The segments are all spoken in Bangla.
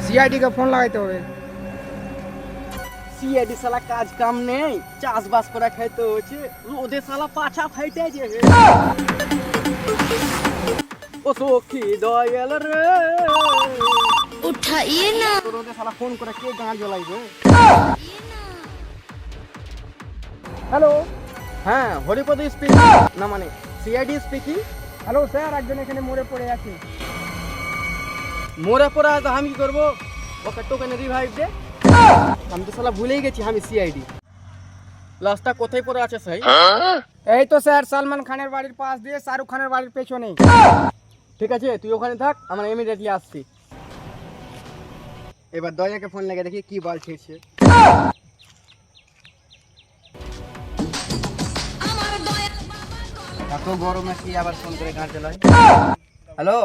সিআইডি কে ফোন লাগাইতে হবে। সিআইডি শালা কাজ কাম নেই, চাষবাস করে খাইতে হচ্ছে, রোদে শালা পাছা ফাইটে যাবে। ও সখী দয়াল রে, उठाइए ना। রোদে শালা ফোন করে কে গান জ্বলাইবে? হ্যালো, হ্যাঁ হরিপদ স্পিকিং, না মানে সিআইডি স্পিকিং। হ্যালো স্যার, একজন এখানে মরে পড়ে আছে। মোরে পড়া তো আমি কি করবো? ওকে টোকেন রিভাইভ দে। আমি তো শালা ভুলেই গেছি আমি সিআইডি। লাস্টটা কোথায় পড়ে আছে সাই? এই তো স্যার, সালমান খানের বাড়ির পাশ দিয়ে শাহরুখ খানের বাড়ির পেছনে। ঠিক আছে, তুই ওখানে থাক, আমরা ইমিডিয়েটলি আসছি। এবার দয়াকে ফোন লাগিয়ে দেখি কি বলছে সে। এত গরমে কি আবার ফোন করে গান চালায়? হ্যালো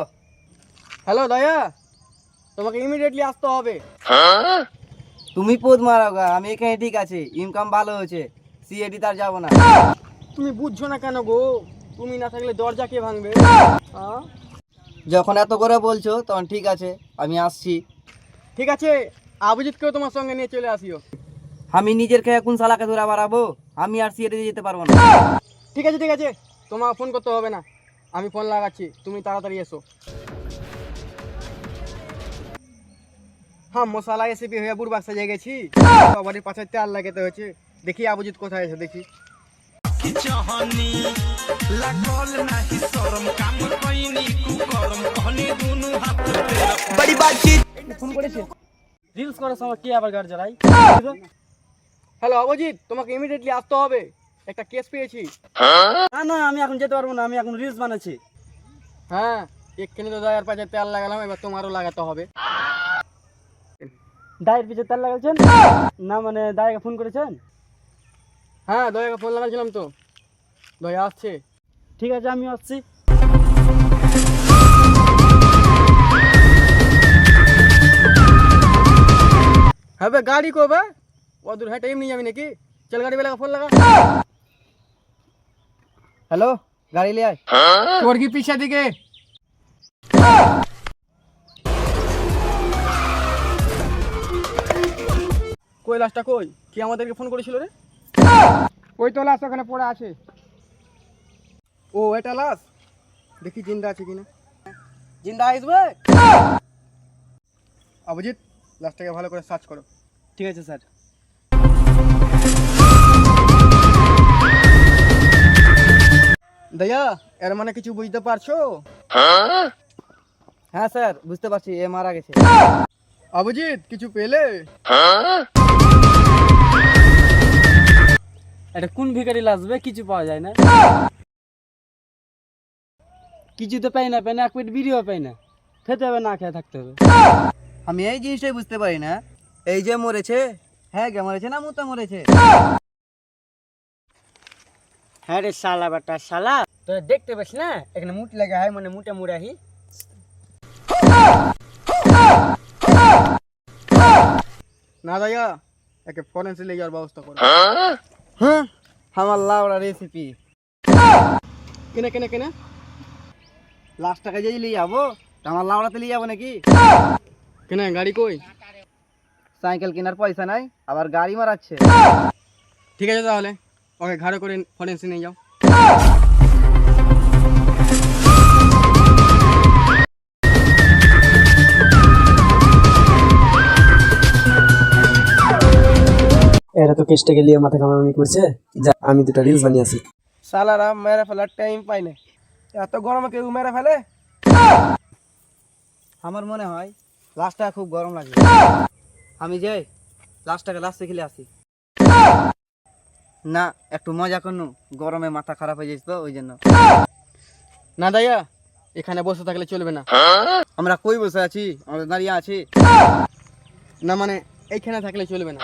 হ্যালো দয়া, তোমাকে ইমিডিয়েটলি আসতে হবে। তুমি পোদ মারাওগা, আমি এখানে ঠিক আছে, ইনকাম ভালো হয়েছে, সিএডি তার যাবো না। তুমি বুঝছো না কেন গো? তুমি না থাকলে দরজা কে ভাঙবে? হ্যাঁ? যখন এত করে বলছো তখন ঠিক আছে, আমি আসছি। ঠিক আছে, অভিজিৎকেও তোমার সঙ্গে নিয়ে চলে আসিও। আমি নিজের খেয়ে কোন শালাকে ধরে বাড়াবো? আমি আর সিএডি যেতে পারবো না। ঠিক আছে ঠিক আছে, তোমার ফোন করতে হবে না, আমি ফোন লাগাচ্ছি, তুমি তাড়াতাড়ি এসো। হ্যাঁ, মশলা রেসিপি হয়ে বুড়বাক সাজে গেছি, সবারই পাশে তেল লাগাতে হয়েছে। দেখি অভিজিৎ কোথায় আছে, দেখি। ফোন করেছে, রিলস করার সময় কে আবার গাড়ি চালাই? হ্যালো অভিজিৎ, তোমাকে ইমিডিয়েটলি আসতে হবে, একটা কেস পেয়েছি। না না, আমি এখন যেতে পারবো না, আমি এখন রিলস বানাচ্ছি। হ্যাঁ, এক্ষুনি তো দয়ার পাশে তেল লাগালাম, এবার তোমারও লাগাতে হবে। দায়ের পিছে তেল লাগাচ্ছেন? না মানে দায়কে ফোন করেছেন? হ্যাঁ, দয়াকে ফোন লাগাচ্ছিলাম তো, দয়া আসছে। ঠিক আছে, আমি আসছি। হ্যাঁ বে, গাড়ি কবে ও দূর হেঁটে এমনি যাবি নাকি? চল গাড়ি বেলা ফোন লাগা। হ্যালো, গাড়ি ले आए। তোর কি পিছে দিকে? কই লাস্টটা কই? কি আমাদেরকে ফোন করেছিল রে? ওই তো লাশ ওখানে পড়ে আছে। ও এটা লাশ, দেখি জিন্দা আছে কিনা। জিন্দা আসবে? অভিজিৎ, লাশটাকে ভালো করে সার্চ করো। ঠিক আছে স্যার। দয়া, এর মানে কিছু বুঝতে পারছো? হ্যাঁ স্যার, বুঝতে পারছি, এ মারা গেছে। অভিজিৎ, কিছু পেলে? এটা কোন ভিখারি লাসবে? কিছু পাওয়া যায় না, কিছু তো পাই না, এক প্লেট বিড়িও পাই না, খেতে হবে, না খেয়ে থাকতে হবে। আমি এই জিনিসটাই বুঝতে পারি না, এই যে মরেছে, হ্যাঁ গে মরেছে না মুতা মরেছে? হ্যাঁ রে শালা বেটা শালা, তোরা দেখতে পাস না এখানে মুট লাগা হয়, মানে মুটে মুড়াহি। না দয়া, একে ফরেন্সে নিয়ে যাওয়ার ব্যবস্থা করো। হ্যাঁ, আমার লাউড়া রেসিপি। কেনে কেনে কেনে লাস্ট টাকা যদি নিয়ে যাবো, তা আমার লাউড়াতে নিয়ে যাবো নাকি? কেনে গাড়ি কই? সাইকেল কেনার পয়সা নাই, আবার গাড়ি মারাচ্ছে। ঠিক আছে তাহলে, ওকে ঘাড়ে করে ফরেন্সে নিয়ে যাও। এরা তো কেসটাকে নিয়ে মাথা কামামি করছে, যা আমি দুটো রিলস বানিয়ে আসি। শালারা মেরে ফেলার টাইম পাই না, এত গরমে কেউ মেরে ফেলে? আমার মনে হয় লাস্টটা খুব গরম লাগে, আমি যাই লাস্টটাকে লাস্টে খেলে আসি। না, একটু মজা করনু, গরমে মাথা খারাপ হয়ে যাচ্ছে তো ওই জন্য। না দয়া, এখানে বসে থাকলে চলবে না। আমরা কই বসে আছি? আমরা দাঁড়িয়ে আছি। না মানে এইখানে থাকলে চলবে না।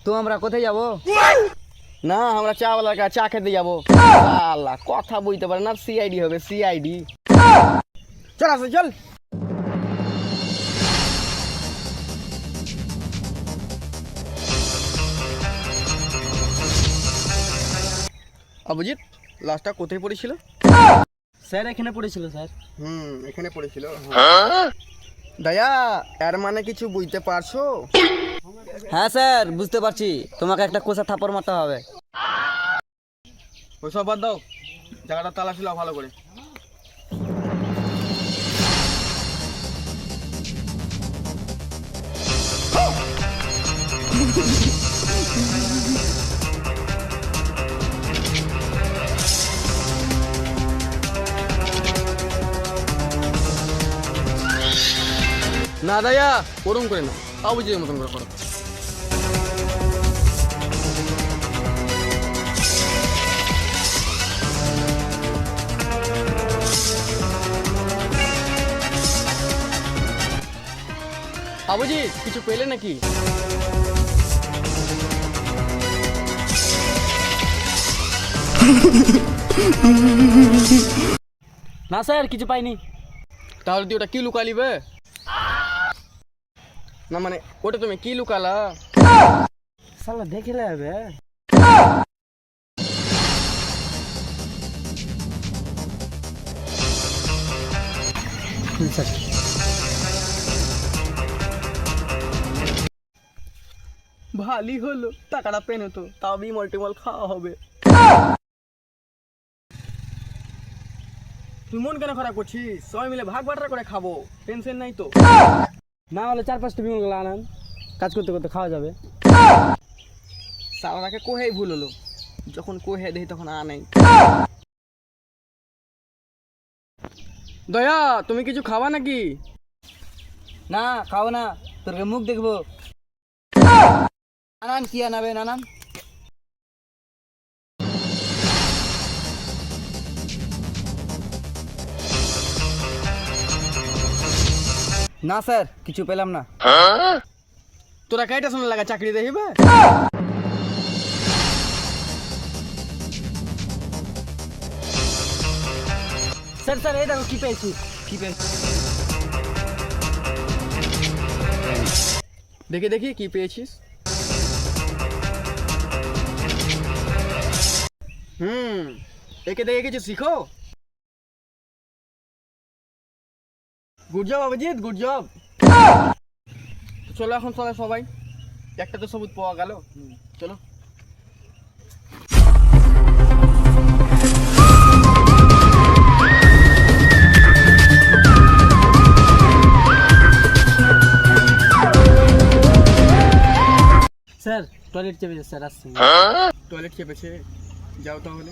তো আমরা কোথায় যাবো? না, আমরা চাওয়ালার কাছে চা খেতে যাবো। আল্লাহ, কথা বলতে পারে না, সিআইডি হবে, সিআইডি। চল আসো চল। অভিজিৎ, লাস্টটা কোথায় পড়েছিল? স্যার এখানে পড়েছিল স্যার। এখানে পড়েছিল। দয়া এর মানে কিছু বুঝতে পারছো? হ্যাঁ স্যার বুঝতে পারছি, তোমাকে একটা কোষা থাপড় মারতে হবে। ওইসব বাদ দাও, জায়গাটা তালাশি লাও ভালো করে। না দয়া ওরম করে না, অবুঝের মতন করে করো। আবুজি কিছু পেলে নাকি? না স্যার কিছু পাইনি। তাহলে তুই ওটা কি লুকালিবে? না মানে ওটা তুমি কি লুকালা? শালা দেখে যাবে। স্যার ভালোই হলো, টাকাটা পেনে তো, তাও বিমল টিমল খাওয়া হবে। তুই মন কেন খারাপ করছিস? সবাই মিলে ভাগ বাটরা করে খাবো, টেনশন নাই তো। না হলে 4-5টা বিমল গুলো আনান, কাজ করতে করতে খাওয়া যাবে। সালাকে কোহেই ভুল হলো, যখন কোহে দেখি তখন নেই। দয়া তুমি কিছু খাবা নাকি? না খাও না, তোর মুখ দেখবো। নানান কি আনাবে নানান? না স্যার কিছু পেলাম না। তোরা কাইটা শোনা লাগা চাকরি দেখিবে? স্যার স্যার এই দেখো কি পেয়েছি। কি পেয়েছি? দেখি দেখি কি পেয়েছিস। একে দেখে কিছু শিখো। Good job Abhijit, good job. চলো এখন চলো সবাই, একটা তো সবুজ পাওয়া গেল, চলো। স্যার টয়লেট চেপেছে স্যার, আসছি। টয়লেট চেপেছে, যাও তাহলে।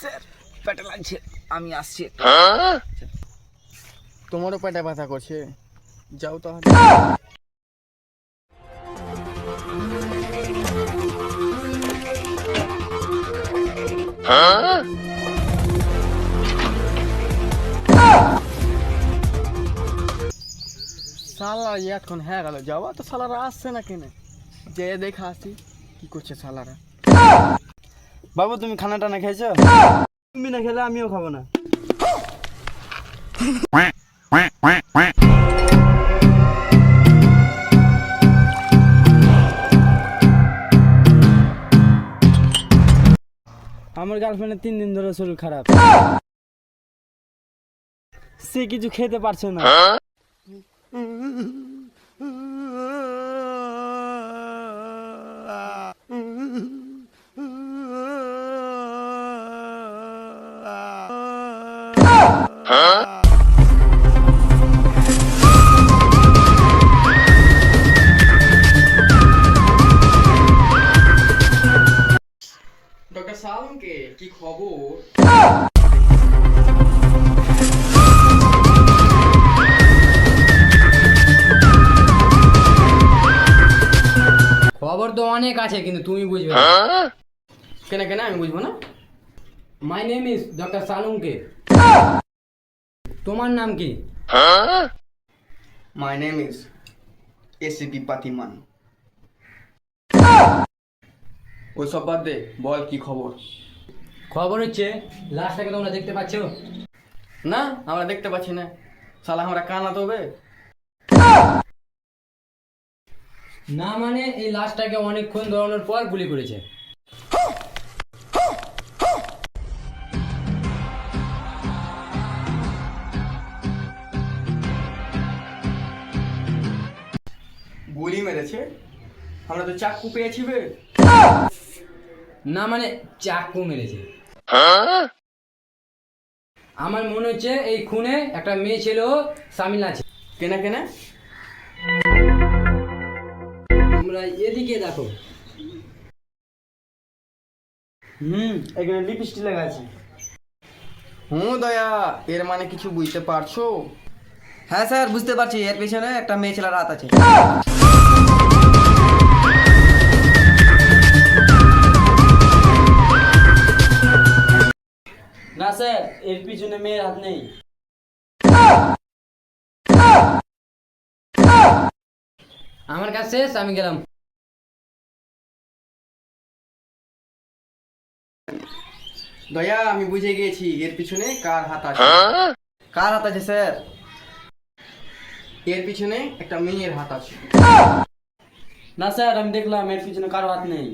স্যার পেটে লাগছে, আমি আসছি। তোমারও পেটে ব্যথা করছে, যাও তাহলে। সালা এখন হ্যাঁ গেল যাওয়া, তো সালারা আসছে না কেন? যে দেখা আসি কি করছে সালারা। বাবু তুমি খানা টানা খেয়েছো? তুমি না খেলে আমিও খাবো না। আমার গার্লফ্রেন্ডের 3 দিন ধরে শরীর খারাপ, সে কিছু খেতে পারছে না। ডক্টর সালমকে কি খবর? খবর তো অনেক আছে কিন্তু তুমি বুঝবে না। কেন কেন আমি বুঝবো না? মাই নেম ইজ ডক্টর সালুমকে। তোমার নাম কি? মাই নেম ইজ এসিপি পাতিমান। ওই সব বাদ দে, বল কি খবর? খবর হচ্ছে লাশটাকে তোমরা দেখতে পাচ্ছ? না আমরা দেখতে পাচ্ছি না, শালা আমরা কানা তবে। না মানে এই লাশটাকে অনেকক্ষণ ধরানোর পর গুলি করেছে। গুলি মেরেছে, আমরা তো চাকু পেয়েছি বে। না মানে চাকু মেরেছে। আমার মনে হচ্ছে এই খুনে একটা মেয়ে ছিল সামিল আছে। কেনা কেনা তোমরা এদিকে দেখো। এখানে লিপস্টিক লাগা আছে। দয়া, এর মানে কিছু বুঝতে পারছো? হ্যাঁ স্যার, বুঝতে পারছি, এর পিছনে একটা মেয়ে ছেলের হাত আছে। না স্যার, এর পিছনে মেয়ের হাত নেই। আমার কাছে শেষ, আমি গেলাম। দয়া, আমি বুঝে গিয়েছি এর পিছনে কার হাত আছে। কার হাত আছে স্যার? এর পিছনে একটা মেয়ের হাত আছে। না স্যার, আমি দেখলাম এর পিছনে কারো হাত নেই।